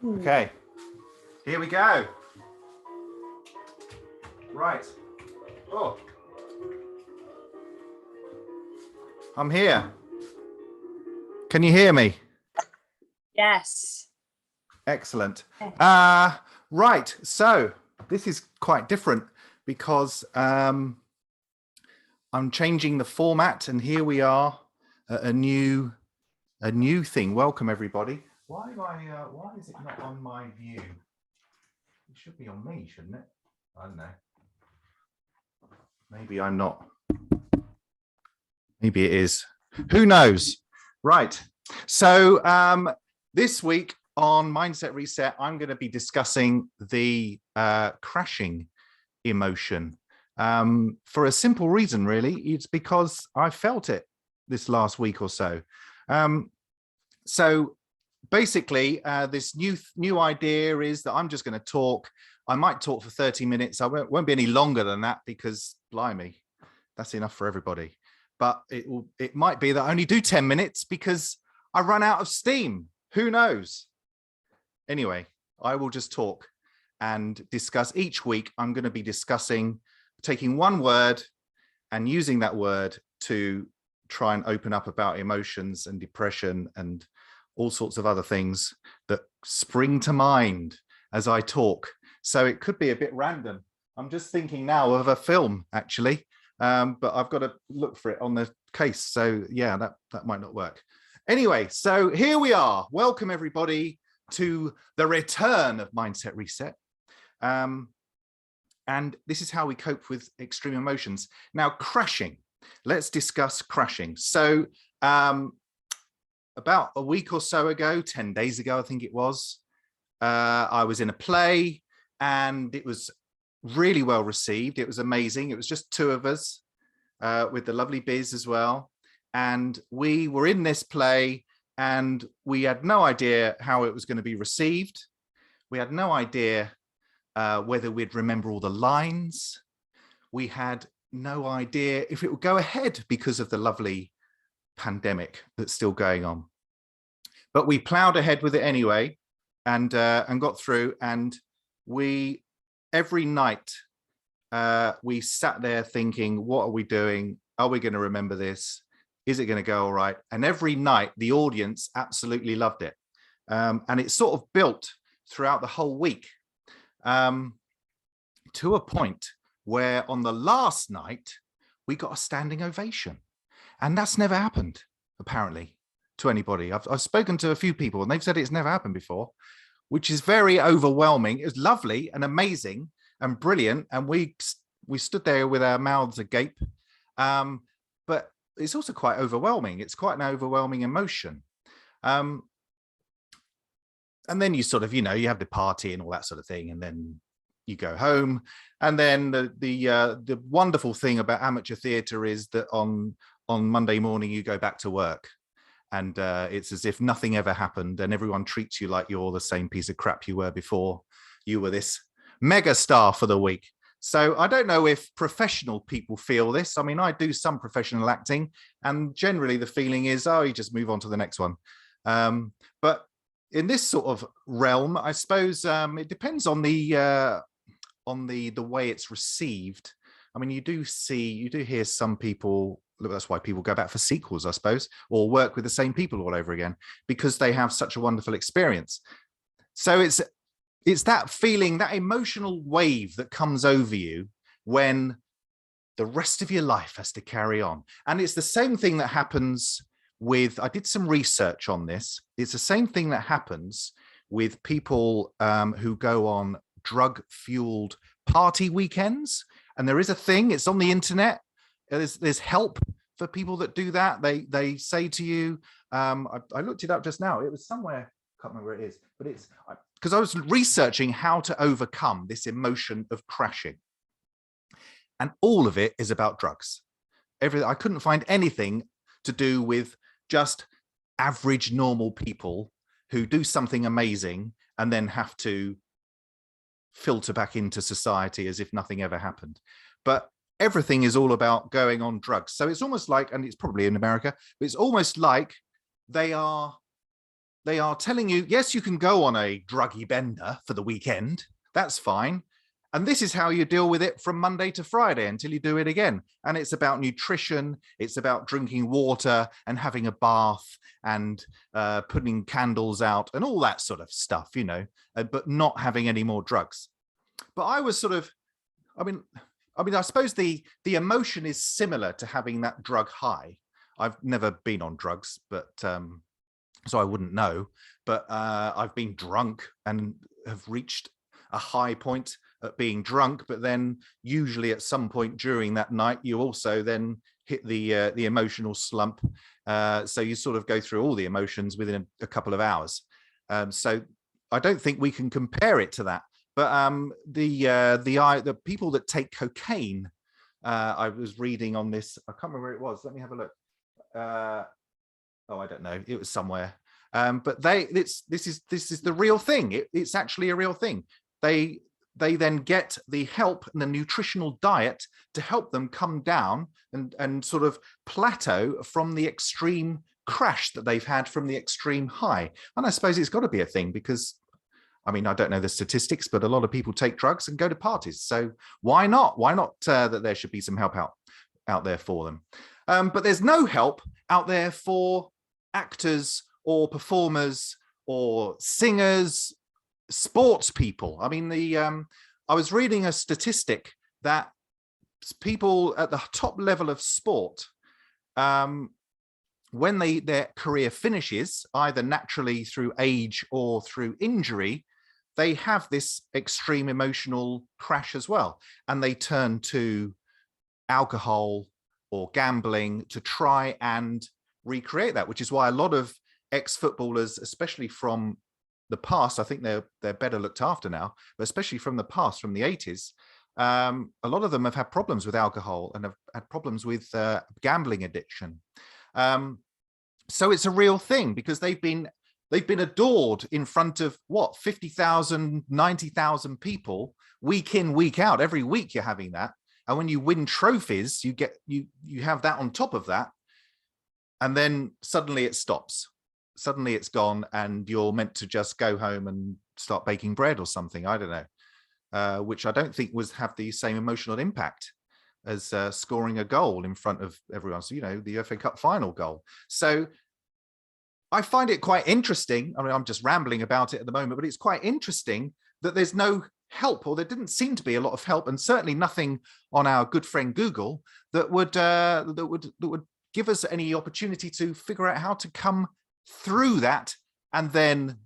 Okay, here we go. Right. Oh, I'm here. Can you hear me? Yes. Excellent. Right. So this is quite different because I'm changing the format, and here we are, a new thing. Welcome everybody. Why is it not on my view? It should be on me, shouldn't it? I don't know. Maybe I'm not. Maybe it is. Who knows? Right. So this week on Mindset Reset, I'm going to be discussing the crashing emotion for a simple reason, really. It's because I felt it this last week or so. So basically, this new idea is that I'm just going to talk. I might talk for 30 minutes. I won't be any longer than that because, blimey, that's enough for everybody. But it might be that I only do 10 minutes because I run out of steam. Who knows? Anyway, I will just talk and discuss. Each week, I'm going to be discussing, taking one word and using that word to try and open up about emotions and depression and all sorts of other things that spring to mind as I talk. So it could be a bit random. I'm just thinking now of a film, actually. But I've got to look for it on the case. So yeah, that might not work. Anyway, so here we are. Welcome everybody to the return of Mindset Reset. And this is how we cope with extreme emotions. Now, crashing. Let's discuss crashing. So about a week or so ago, 10 days ago, I think it was, I was in a play and it was really well received. It was amazing. It was just two of us with the lovely Biz as well. And we were in this play and we had no idea how it was going to be received. We had no idea whether we'd remember all the lines. We had no idea if it would go ahead because of the lovely pandemic that's still going on. But we plowed ahead with it anyway and got through. And every night, we sat there thinking, what are we doing? Are we going to remember this? Is it going to go all right? And every night, the audience absolutely loved it. And it sort of built throughout the whole week to a point where on the last night, we got a standing ovation. And that's never happened, apparently, to anybody. I've spoken to a few people and they've said it's never happened before, which is very overwhelming. It was lovely and amazing and brilliant. And we stood there with our mouths agape. But it's also quite overwhelming. It's quite an overwhelming emotion. And then you sort of, you have the party and all that sort of thing. And then you go home. And then the wonderful thing about amateur theatre is that on Monday morning, you go back to work. And it's as if nothing ever happened and everyone treats you like you're the same piece of crap you were before you were this mega star for the week. So I don't know if professional people feel this. I mean, I do some professional acting and generally the feeling is, oh, you just move on to the next one. But in this sort of realm, I suppose it depends on the way it's received. I mean, you do hear some people. That's why people go back for sequels, I suppose, or work with the same people all over again because they have such a wonderful experience. So it's that feeling, that emotional wave that comes over you when the rest of your life has to carry on. And it's the same thing that happens with, I did some research on this. It's the same thing that happens with people who go on drug-fueled party weekends. And there is a thing, it's on the internet. There's help for people that do that. They say to you, I looked it up just now. It was somewhere, I can't remember where it is, but it's because I was researching how to overcome this emotion of crashing. And all of it is about drugs. I couldn't find anything to do with just average normal people who do something amazing and then have to filter back into society as if nothing ever happened. But everything is all about going on drugs. So it's almost like, and it's probably in America, but it's almost like they are they are telling you, yes, you can go on a druggy bender for the weekend. That's fine. And this is how you deal with it from Monday to Friday until you do it again. And it's about nutrition. It's about drinking water and having a bath and putting candles out and all that sort of stuff, you know, but not having any more drugs. But I was sort of, I mean, I suppose the emotion is similar to having that drug high. I've never been on drugs, but so I wouldn't know. But I've been drunk and have reached a high point at being drunk. But then usually at some point during that night, you also then hit the emotional slump. So you sort of go through all the emotions within a couple of hours. So I don't think we can compare it to that. But the people that take cocaine, I was reading on this. I can't remember where it was. Let me have a look. Oh, I don't know. It was somewhere. But this is the real thing. It's actually a real thing. They then get the help and the nutritional diet to help them come down and sort of plateau from the extreme crash that they've had from the extreme high. And I suppose it's got to be a thing because, I mean, I don't know the statistics, but a lot of people take drugs and go to parties. So why not? Why not that there should be some help out there for them? But there's no help out there for actors or performers or singers, sports people. I mean, I was reading a statistic that people at the top level of sport, when their career finishes, either naturally through age or through injury, they have this extreme emotional crash as well. And they turn to alcohol or gambling to try and recreate that, which is why a lot of ex-footballers, especially from the past, I think they're better looked after now, but especially from the past, from the 80s, a lot of them have had problems with alcohol and have had problems with gambling addiction. So it's a real thing because they've been adored in front of 50,000, 90,000 people week in, week out. Every week you're having that. And when you win trophies, you have that on top of that. And then suddenly it stops. Suddenly it's gone and you're meant to just go home and start baking bread or something. I don't know, which I don't think have the same emotional impact as scoring a goal in front of everyone. So, you know, the FA Cup final goal. So I find it quite interesting. I mean, I'm just rambling about it at the moment, but it's quite interesting that there's no help, or there didn't seem to be a lot of help, and certainly nothing on our good friend Google that would give us any opportunity to figure out how to come through that and then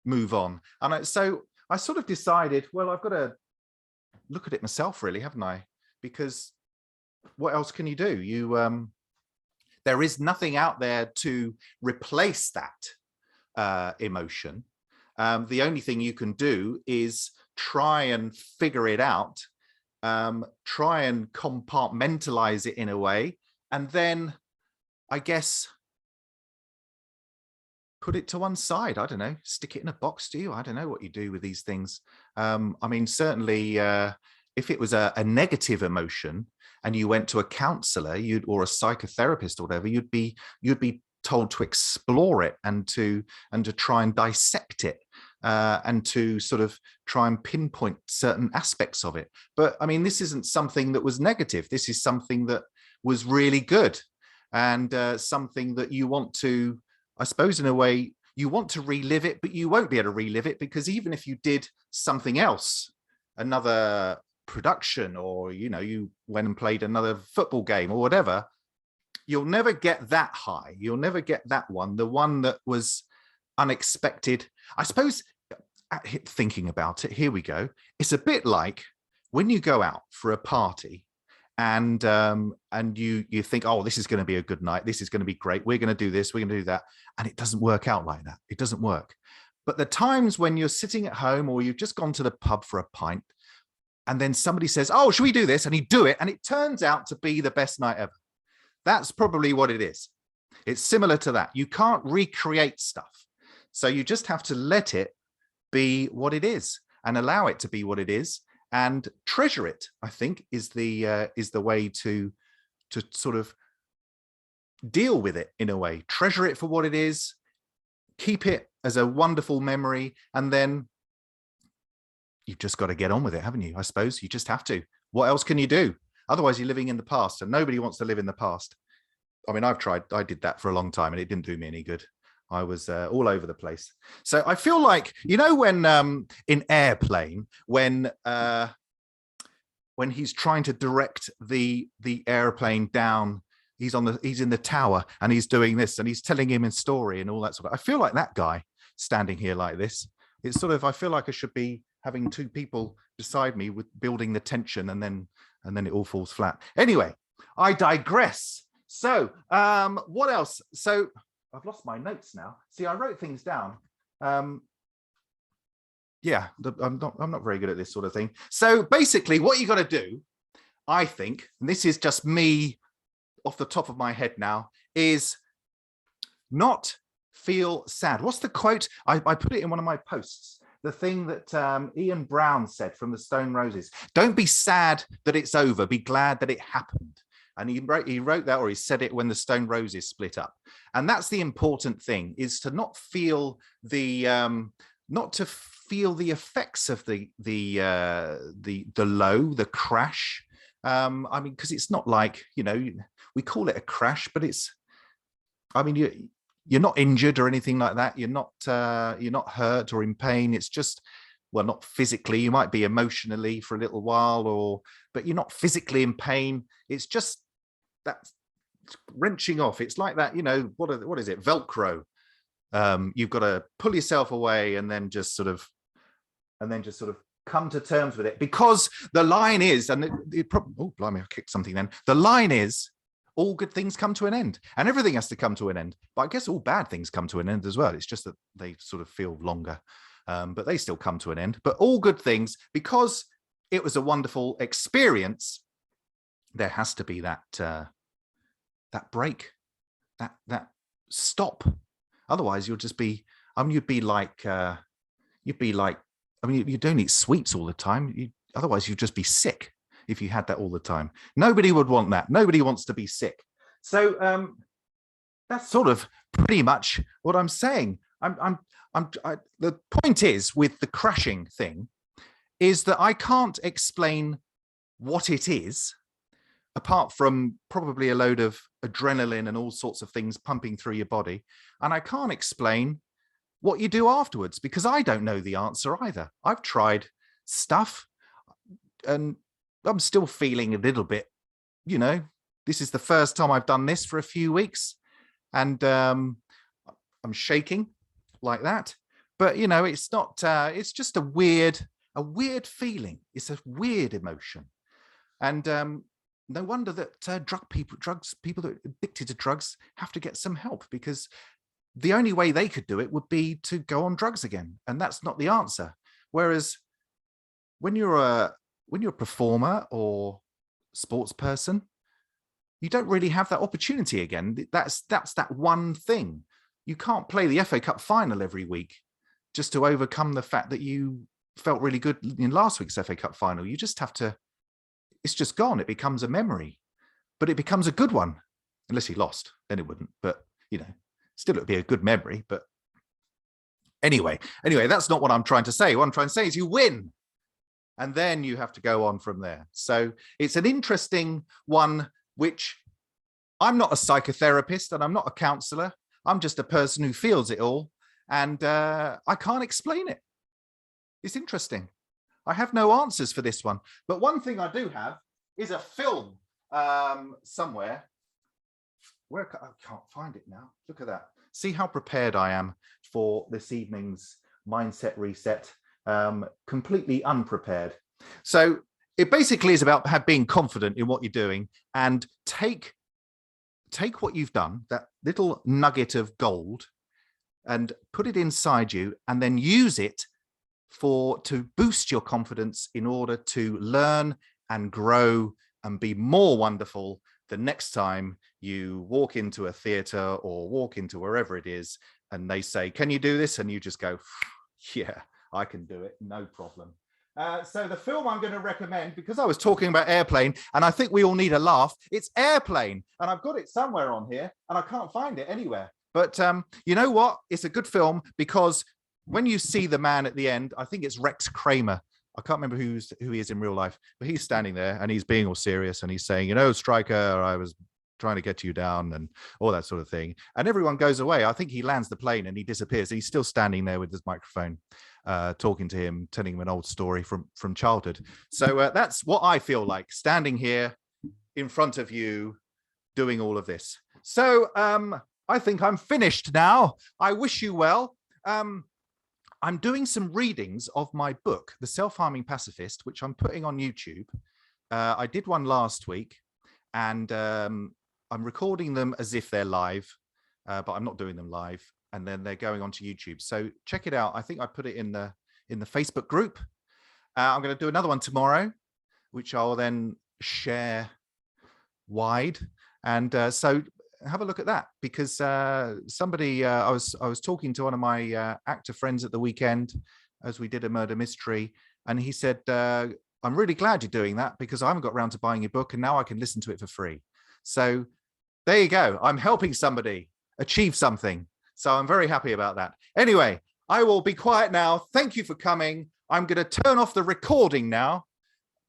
move on. And so I sort of decided, well, I've got to look at it myself, really, haven't I? Because what else can you do? There is nothing out there to replace that emotion. The only thing you can do is try and figure it out, try and compartmentalize it in a way, and then I guess put it to one side. I don't know, stick it in a box, do you? I don't know what you do with these things. I mean, certainly if it was a negative emotion and you went to a counselor or a psychotherapist or whatever, you'd be told to explore it and to try and dissect it and to sort of try and pinpoint certain aspects of it. But I mean, this isn't something that was negative. This is something that was really good and something that you want to, I suppose in a way, you want to relive it, but you won't be able to relive it because even if you did something else, another production, or, you know, you went and played another football game or whatever, you'll never get that high. You'll never get that one, the one that was unexpected. I suppose, thinking about it, here we go. It's a bit like when you go out for a party and you think, oh, this is going to be a good night. This is going to be great. We're going to do this. We're going to do that. And it doesn't work out like that. It doesn't work. But the times when you're sitting at home or you've just gone to the pub for a pint and then somebody says, oh, should we do this? And you do it. And it turns out to be the best night ever. That's probably what it is. It's similar to that. You can't recreate stuff. So you just have to let it be what it is and allow it to be what it is and treasure it, I think, is the way to sort of deal with it in a way. Treasure it for what it is, keep it as a wonderful memory, and then you've just got to get on with it, haven't you? I suppose you just have to. What else can you do? Otherwise, you're living in the past, and nobody wants to live in the past. I mean, I've tried. I did that for a long time, and it didn't do me any good. I was all over the place. So I feel like, you know, when in Airplane, when he's trying to direct the airplane down, he's in the tower and he's doing this and he's telling him a story and all that sort of. I feel like that guy standing here like this. It's sort of, I feel like I should be having two people beside me with building the tension, and then it all falls flat. Anyway, I digress. So what else? So I've lost my notes now. See, I wrote things down. Yeah, I'm not very good at this sort of thing. So basically what you got to do, I think, and this is just me off the top of my head now, is not feel sad. What's the quote? I put it in one of my posts. The thing that Ian Brown said from the Stone Roses. Don't be sad that it's over. Be glad that it happened. And he wrote that, or he said it when the Stone Roses split up. And that's the important thing, is to not feel the effects of the low, the crash. I mean, because it's not like, you know, we call it a crash, but it's, I mean, you're not injured or anything like that. You're not hurt or in pain. It's just, well, not physically. You might be emotionally for a little while, but you're not physically in pain. It's just that wrenching off. It's like that, you know, what is it? Velcro. You've got to pull yourself away and then just sort of come to terms with it, because the line is, and oh blimey, I kicked something then. The line is, all good things come to an end, and everything has to come to an end. But I guess all bad things come to an end as well. It's just that they sort of feel longer, but they still come to an end. But all good things, because it was a wonderful experience, there has to be that break, that stop. Otherwise, you'll just be. I mean, you'd be like. I mean, you don't eat sweets all the time. Otherwise, you'd just be sick if you had that all the time. Nobody would want that. Nobody wants to be sick. So that's sort of pretty much what I'm saying. The point is, with the crashing thing, is that I can't explain what it is, apart from probably a load of adrenaline and all sorts of things pumping through your body. And I can't explain what you do afterwards, because I don't know the answer either. I've tried stuff and I'm still feeling a little bit, you know, this is the first time I've done this for a few weeks, and I'm shaking like that. But, you know, it's not, it's just a weird feeling. It's a weird emotion. And no wonder that people that are addicted to drugs have to get some help, because the only way they could do it would be to go on drugs again. And that's not the answer. Whereas when you're a performer or sports person, you don't really have that opportunity again. That's that one thing. You can't play the FA Cup final every week just to overcome the fact that you felt really good in last week's FA Cup final. You just have to, it's just gone. It becomes a memory, but it becomes a good one. Unless he lost, then it wouldn't. But, you know, still it would be a good memory. But anyway, that's not what I'm trying to say. What I'm trying to say is you win, and then you have to go on from there. So it's an interesting one, which I'm not a psychotherapist and I'm not a counselor. I'm just a person who feels it all. And I can't explain it. It's interesting. I have no answers for this one. But one thing I do have is a film somewhere. I can't find it now. Look at that. See how prepared I am for this evening's mindset reset. Completely unprepared. So it basically is about being confident in what you're doing, and take what you've done, that little nugget of gold, and put it inside you, and then use it to boost your confidence in order to learn and grow and be more wonderful the next time you walk into a theater or walk into wherever it is, and they say, can you do this? And you just go, yeah, I can do it, no problem. So the film I'm going to recommend, because I was talking about Airplane, and I think we all need a laugh, it's Airplane. And I've got it somewhere on here, and I can't find it anywhere. But you know what? It's a good film because when you see the man at the end, I think it's Rex Kramer. I can't remember who he is in real life, but he's standing there and he's being all serious and he's saying, Stryker, I was trying to get you down and all that sort of thing. And everyone goes away. I think he lands the plane and he disappears. He's still standing there with his microphone, talking to him, telling him an old story from childhood. So that's what I feel like, standing here in front of you, doing all of this. So I think I'm finished now. I wish you well. I'm doing some readings of my book, The Self-Harming Pacifist, which I'm putting on YouTube. I did one last week, and I'm recording them as if they're live, but I'm not doing them live. And then they're going onto YouTube. So check it out. I think I put it in the Facebook group. I'm going to do another one tomorrow, which I'll then share wide. And so have a look at that, because somebody I was talking to one of my actor friends at the weekend as we did a murder mystery, and he said, I'm really glad you're doing that because I haven't got around to buying your book and now I can listen to it for free. So there you go. I'm helping somebody achieve something. So I'm very happy about that. Anyway, I will be quiet now. Thank you for coming. I'm going to turn off the recording now,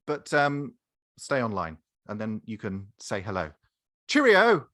but stay online and then you can say hello. Cheerio.